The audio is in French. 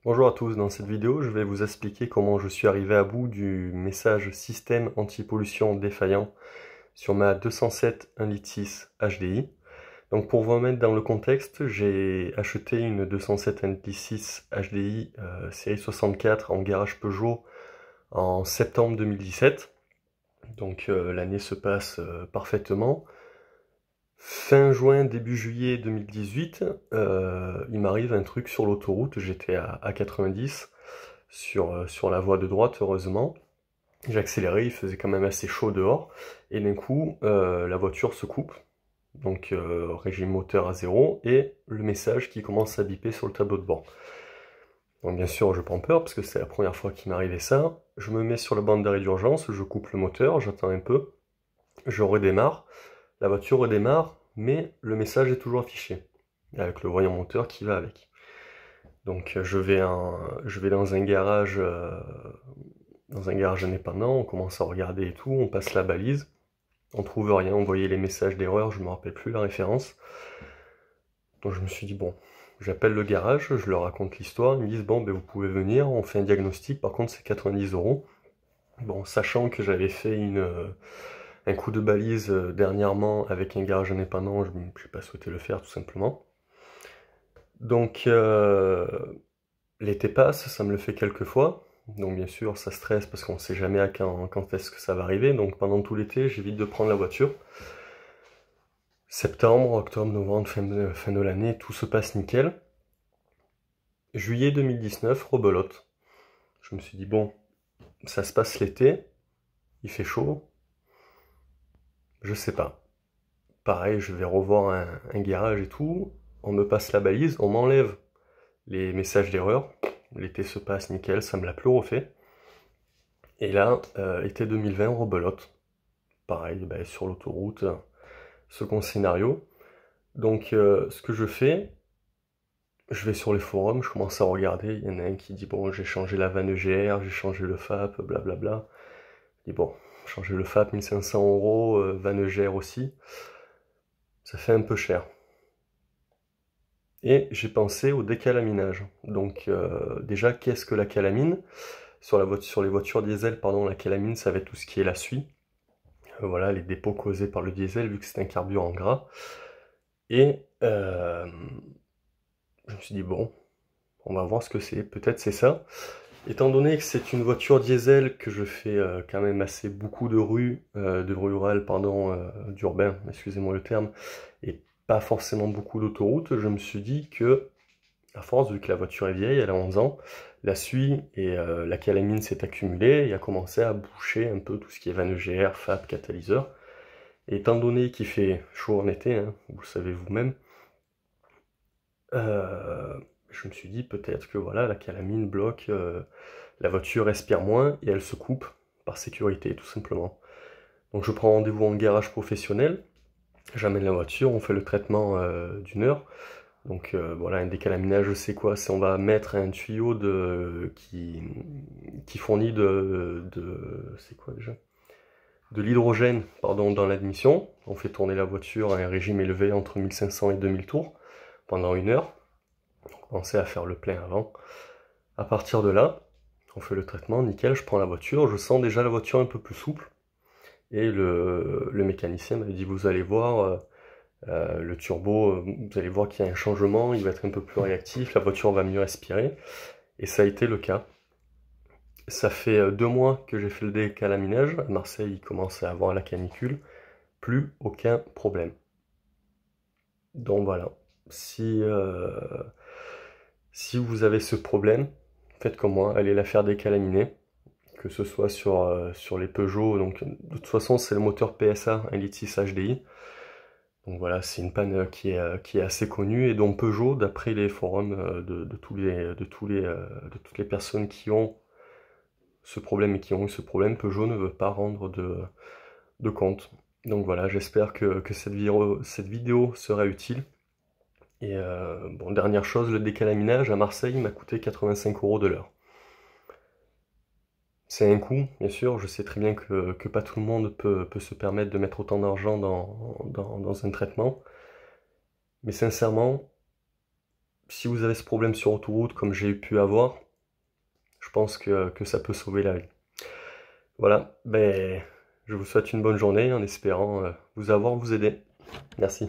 Bonjour à tous, dans cette vidéo je vais vous expliquer comment je suis arrivé à bout du message système anti-pollution défaillant sur ma 207 1,6 L HDI. Donc pour vous remettre dans le contexte, j'ai acheté une 207 1,6 L HDI série 64 en garage Peugeot en septembre 2017. Donc l'année se passe parfaitement. Fin juin, début juillet 2018, il m'arrive un truc sur l'autoroute, j'étais à 90 sur la voie de droite, heureusement. J'ai accéléré, il faisait quand même assez chaud dehors, et d'un coup, la voiture se coupe, donc régime moteur à zéro, et le message qui commence à biper sur le tableau de bord. Donc bien sûr, je prends peur, parce que c'est la première fois qu'il m'arrivait ça. Je me mets sur la bande d'arrêt d'urgence, je coupe le moteur, j'attends un peu, je redémarre. La voiture redémarre, mais le message est toujours affiché, avec le voyant moteur qui va avec. Donc je vais dans un garage indépendant, on commence à regarder et tout, on passe la balise, on trouve rien, on voyait les messages d'erreur, je me rappelle plus la référence. Donc je me suis dit bon, j'appelle le garage, je leur raconte l'histoire, ils me disent bon ben vous pouvez venir, on fait un diagnostic, par contre c'est 90 €. Bon, sachant que j'avais fait un coup de balise dernièrement avec un garage indépendant, je n'ai pas souhaité le faire tout simplement. Donc l'été passe, ça me le fait quelques fois. Donc bien sûr, ça stresse parce qu'on ne sait jamais à quand est-ce que ça va arriver. Donc pendant tout l'été, j'évite de prendre la voiture. Septembre, octobre, novembre, fin de l'année, tout se passe nickel. Juillet 2019, rebelote. Je me suis dit, bon, ça se passe l'été, il fait chaud, je sais pas. Pareil, je vais revoir un garage et tout, on me passe la balise, on m'enlève les messages d'erreur. L'été se passe nickel, ça me l'a plus refait. Et là, été 2020, rebelote. Pareil, ben, sur l'autoroute, second scénario. Donc, ce que je fais, je vais sur les forums, je commence à regarder. Il y en a un qui dit bon, j'ai changé la vanne EGR, j'ai changé le FAP, blablabla. Je dis bon, changer le FAP, 1500 €, vanne EGR aussi. Ça fait un peu cher. Et j'ai pensé au décalaminage. Donc, déjà, qu'est-ce que la calamine? Sur les voitures diesel, pardon, la calamine, ça va être tout ce qui est la suie. Voilà, les dépôts causés par le diesel, vu que c'est un carburant gras. Et je me suis dit, bon, on va voir ce que c'est, peut-être c'est ça. Étant donné que c'est une voiture diesel, que je fais quand même assez beaucoup de rues rurales, pardon, d'urbain, excusez-moi le terme, et pas forcément beaucoup d'autoroutes, je me suis dit que, à force, vu que la voiture est vieille, elle a 11 ans, la suie et la calamine s'est accumulée et a commencé à boucher un peu tout ce qui est vanne EGR, FAP, catalyseur. Et étant donné qu'il fait chaud en été, hein, vous le savez vous-même, je me suis dit peut-être que voilà, la calamine bloque, la voiture respire moins et elle se coupe par sécurité tout simplement. Donc je prends rendez-vous en garage professionnel, j'amène la voiture, on fait le traitement d'une heure. Donc voilà, un décalaminage, c'est quoi? C'est on va mettre un tuyau qui fournit c'est quoi déjà? De l'hydrogène, pardon, dans l'admission. On fait tourner la voiture à un régime élevé entre 1500 et 2000 tours pendant une heure. Pensez à faire le plein avant. À partir de là, on fait le traitement, nickel, je prends la voiture, je sens déjà la voiture un peu plus souple. Et le mécanicien m'a dit, vous allez voir, le turbo, vous allez voir qu'il y a un changement, il va être un peu plus réactif, la voiture va mieux respirer. Et ça a été le cas. Ça fait 2 mois que j'ai fait le décalaminage. À Marseille, il commence à avoir la canicule. Plus aucun problème. Donc voilà. Si vous avez ce problème, faites comme moi, allez la faire décalaminer. Que ce soit sur les Peugeot. Donc de toute façon, c'est le moteur PSA 1,6 L HDI. Donc voilà, c'est une panne qui est assez connue et dont Peugeot, d'après les forums de toutes les personnes qui ont ce problème et qui ont eu ce problème, Peugeot ne veut pas rendre de compte. Donc voilà, j'espère que cette vidéo sera utile. Et bon, dernière chose, le décalaminage à Marseille m'a coûté 85 € de l'heure. C'est un coût, bien sûr, je sais très bien que pas tout le monde peut se permettre de mettre autant d'argent dans un traitement. Mais sincèrement, si vous avez ce problème sur autoroute comme j'ai pu avoir, je pense que ça peut sauver la vie. Voilà, ben, je vous souhaite une bonne journée en espérant vous aider. Merci.